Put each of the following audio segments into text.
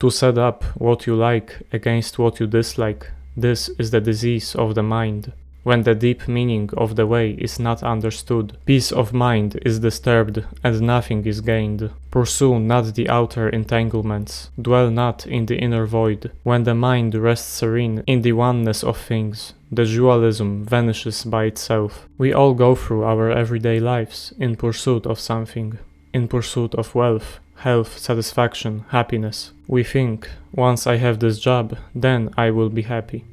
To set up what you like against what you dislike, this is the disease of the mind. When the deep meaning of the way is not understood, peace of mind is disturbed and nothing is gained. Pursue not the outer entanglements, dwell not in the inner void. When the mind rests serene in the oneness of things, the dualism vanishes by itself. We all go through our everyday lives in pursuit of something, in pursuit of wealth, health, satisfaction, happiness. We think, once I have this job, then I will be happy.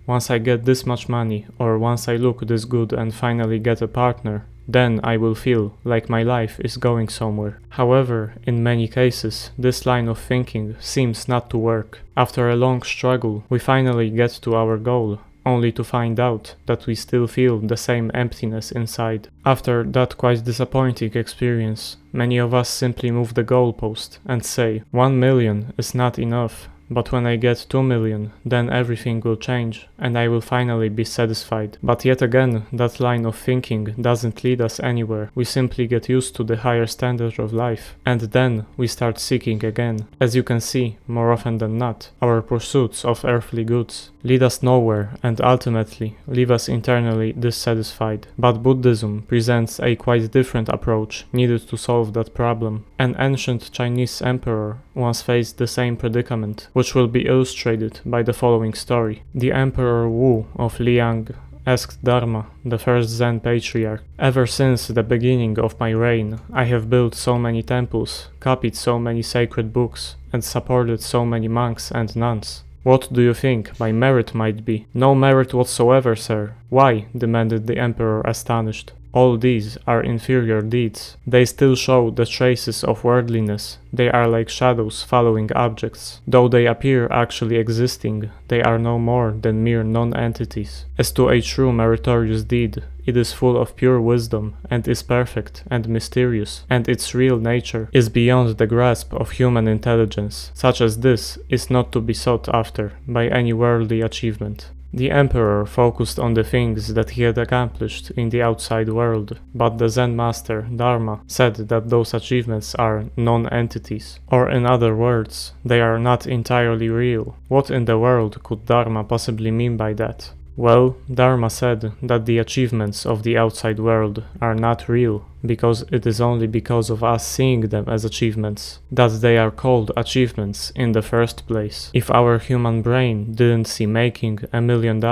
Once I get this much money, or once I look this good and finally get a partner, then I will feel like my life is going somewhere. However, in many cases, this line of thinking seems not to work. After a long struggle, we finally get to our goal, only to find out that we still feel the same emptiness inside. After that quite disappointing experience, many of us simply move the goalpost and say, 1 million is not enough. But when I get 2 million, then everything will change, and I will finally be satisfied. But yet again, that line of thinking doesn't lead us anywhere. We simply get used to the higher standard of life, and then we start seeking again. As you can see, more often than not, our pursuits of earthly goods lead us nowhere and ultimately leave us internally dissatisfied. But Buddhism presents a quite different approach needed to solve that problem. An ancient Chinese emperor once faced the same predicament, which will be illustrated by the following story. The Emperor Wu of Liang asked Dharma, the first Zen patriarch, "Ever since the beginning of my reign, I have built so many temples, copied so many sacred books, and supported so many monks and nuns. What do you think my merit might be?" "No merit whatsoever, sir." "Why?" demanded the emperor, astonished. "All these are inferior deeds. They still show the traces of worldliness. They are like shadows following objects. Though they appear actually existing, they are no more than mere non-entities. As to a true meritorious deed, it is full of pure wisdom, and is perfect and mysterious, and its real nature is beyond the grasp of human intelligence. Such as this is not to be sought after by any worldly achievement." The emperor focused on the things that he had accomplished in the outside world, but the Zen master, Dharma, said that those achievements are non-entities, or in other words, they are not entirely real. What in the world could Dharma possibly mean by that? Well, Dharma said that the achievements of the outside world are not real, because it is only because of us seeing them as achievements that they are called achievements in the first place. If our human brain didn't see making $1 million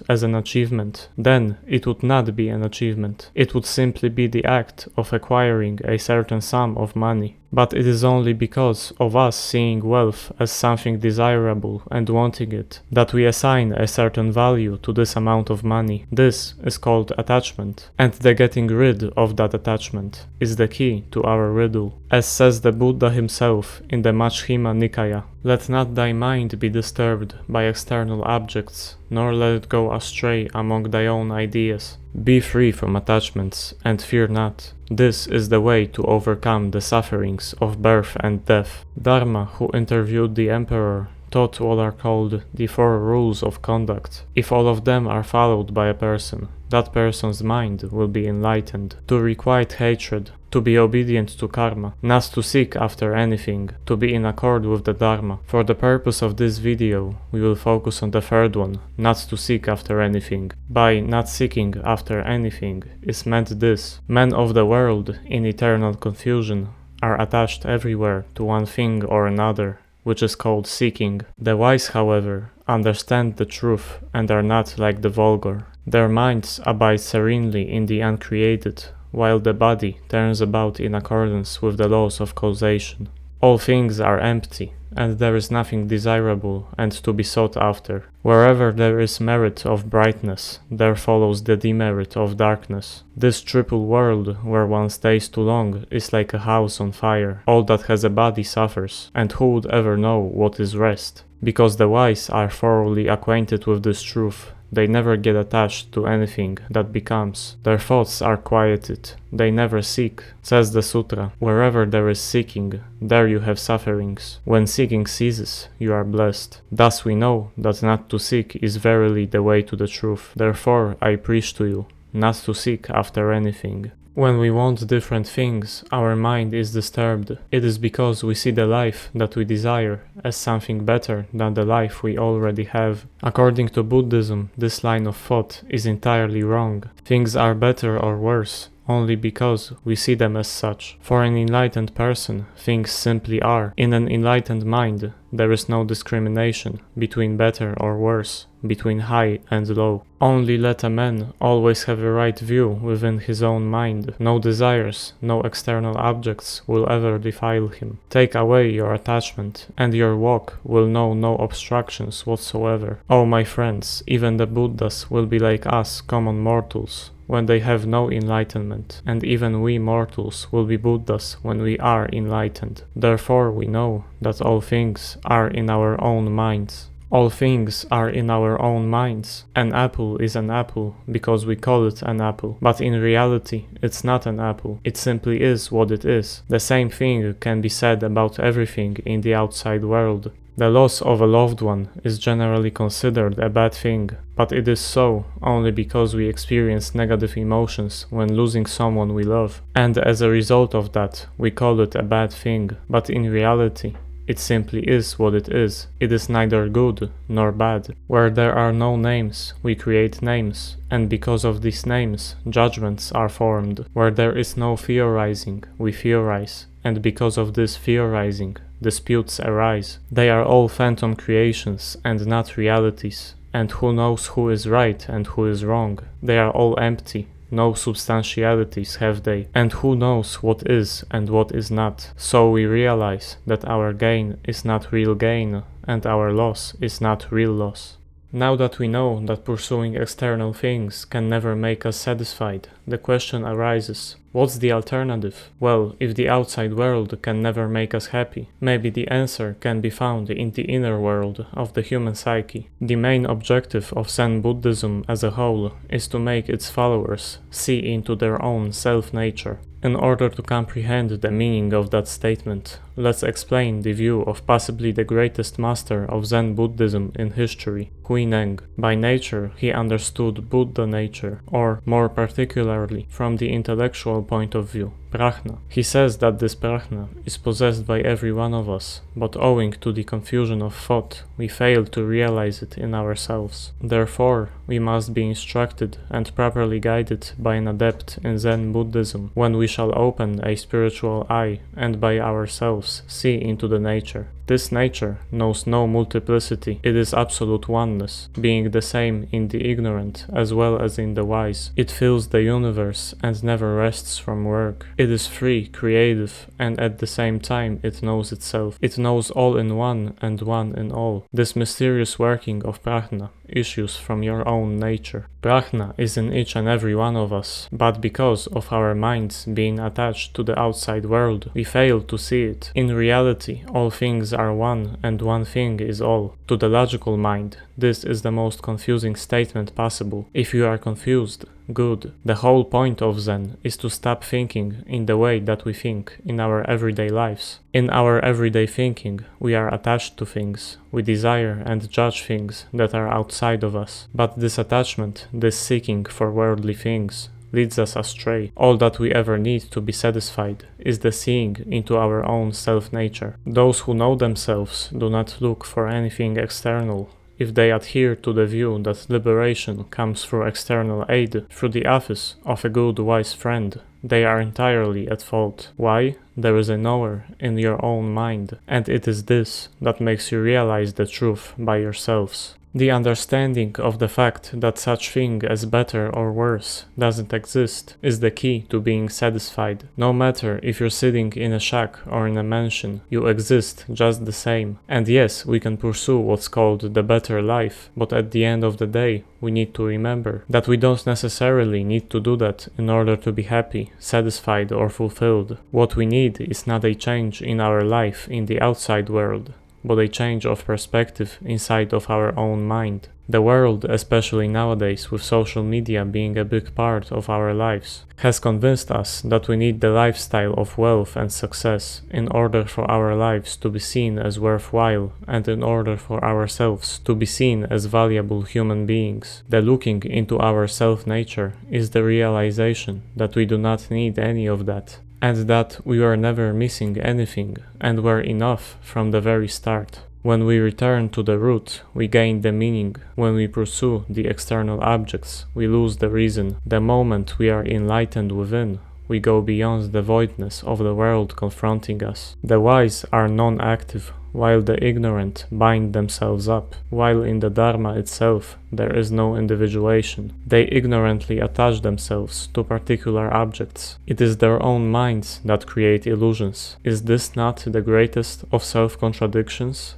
as an achievement, then it would not be an achievement. It would simply be the act of acquiring a certain sum of money. But it is only because of us seeing wealth as something desirable and wanting it that we assign a certain value to this amount of money. This is called attachment, and the getting rid of that attachment is the key to our riddle. As says the Buddha himself in the Majjhima Nikaya, "Let not thy mind be disturbed by external objects, nor let it go astray among thy own ideas. Be free from attachments, and fear not. This is the way to overcome the sufferings of birth and death." Dharma, who interviewed the emperor, taught what are called the 4 rules of conduct. If all of them are followed by a person, that person's mind will be enlightened. To requite hatred, to be obedient to karma, not to seek after anything, to be in accord with the Dharma. For the purpose of this video, we will focus on the third one, not to seek after anything. By not seeking after anything is meant this: men of the world, in eternal confusion, are attached everywhere to one thing or another, which is called seeking. The wise, however, understand the truth and are not like the vulgar. Their minds abide serenely in the uncreated, while the body turns about in accordance with the laws of causation. All things are empty, and there is nothing desirable and to be sought after. Wherever there is merit of brightness, there follows the demerit of darkness. This triple world, where one stays too long, is like a house on fire. All that has a body suffers, and who would ever know what is rest? Because the wise are thoroughly acquainted with this truth, they never get attached to anything that becomes. Their thoughts are quieted. They never seek. Says the sutra, "Wherever there is seeking, there you have sufferings. When seeking ceases, you are blessed." Thus we know that not to seek is verily the way to the truth. Therefore I preach to you, not to seek after anything. When we want different things, our mind is disturbed. It is because we see the life that we desire as something better than the life we already have. According to Buddhism, this line of thought is entirely wrong. Things are better or worse only because we see them as such. For an enlightened person, things simply are. In an enlightened mind, there is no discrimination between better or worse, between high and low. Only let a man always have a right view within his own mind. No desires, no external objects will ever defile him. Take away your attachment, and your walk will know no obstructions whatsoever. Oh my friends, even the Buddhas will be like us common mortals when they have no enlightenment, and even we mortals will be Buddhas when we are enlightened. Therefore we know that all things are in our own minds. All things are in our own minds. An apple is an apple because we call it an apple, but in reality it's not an apple. It simply is what it is. The same thing can be said about everything in the outside world. The loss of a loved one is generally considered a bad thing, but it is so only because we experience negative emotions when losing someone we love, and as a result of that, we call it a bad thing, but in reality, it simply is what it is. It is neither good nor bad. Where there are no names, we create names, and because of these names, judgments are formed. Where there is no theorizing, we theorize, and because of this theorizing, disputes arise. They are all phantom creations and not realities, and who knows who is right and who is wrong? They are all empty. No substantialities have they, and who knows what is and what is not. So we realize that our gain is not real gain, and our loss is not real loss. Now that we know that pursuing external things can never make us satisfied, the question arises, what's the alternative? Well, if the outside world can never make us happy, maybe the answer can be found in the inner world of the human psyche. The main objective of Zen Buddhism as a whole is to make its followers see into their own self-nature. In order to comprehend the meaning of that statement, let's explain the view of possibly the greatest master of Zen Buddhism in history, Huineng. By nature, he understood Buddha nature, or more particularly, from the intellectual point of view, prajna. He says that this prajna is possessed by every one of us, but owing to the confusion of thought, we fail to realize it in ourselves. Therefore, we must be instructed and properly guided by an adept in Zen Buddhism, when we shall open a spiritual eye and by ourselves see into the nature. This nature knows no multiplicity, it is absolute oneness, being the same in the ignorant as well as in the wise. It fills the universe and never rests from work. It is free, creative, and at the same time it knows itself. It knows all in one and one in all. This mysterious working of prajna issues from your own nature. Prajna is in each and every one of us, but because of our minds being attached to the outside world, we fail to see it. In reality, all things are one and one thing is all. To the logical mind, this is the most confusing statement possible. If you are confused, good. The whole point of Zen is to stop thinking in the way that we think in our everyday lives. In our everyday thinking, we are attached to things. We desire and judge things that are outside of us. But this attachment, this seeking for worldly things, leads us astray. All that we ever need to be satisfied is the seeing into our own self-nature. Those who know themselves do not look for anything external. If they adhere to the view that liberation comes through external aid, through the office of a good wise friend, they are entirely at fault. Why? There is a knower in your own mind, and it is this that makes you realize the truth by yourselves. The understanding of the fact that such thing as better or worse doesn't exist is the key to being satisfied. No matter if you're sitting in a shack or in a mansion, you exist just the same. And yes, we can pursue what's called the better life, but at the end of the day, we need to remember that we don't necessarily need to do that in order to be happy, satisfied or fulfilled. What we need is not a change in our life in the outside world. but a change of perspective inside of our own mind. The world, especially nowadays with social media being a big part of our lives, has convinced us that we need the lifestyle of wealth and success in order for our lives to be seen as worthwhile and in order for ourselves to be seen as valuable human beings. The looking into our self-nature is the realization that we do not need any of that, and that we were never missing anything and were enough from the very start. When we return to the root, we gain the meaning. When we pursue the external objects, we lose the reason. The moment we are enlightened within, we go beyond the voidness of the world confronting us. The wise are non-active, while the ignorant bind themselves up, while in the Dharma itself there is no individuation. They ignorantly attach themselves to particular objects. It is their own minds that create illusions. Is this not the greatest of self-contradictions?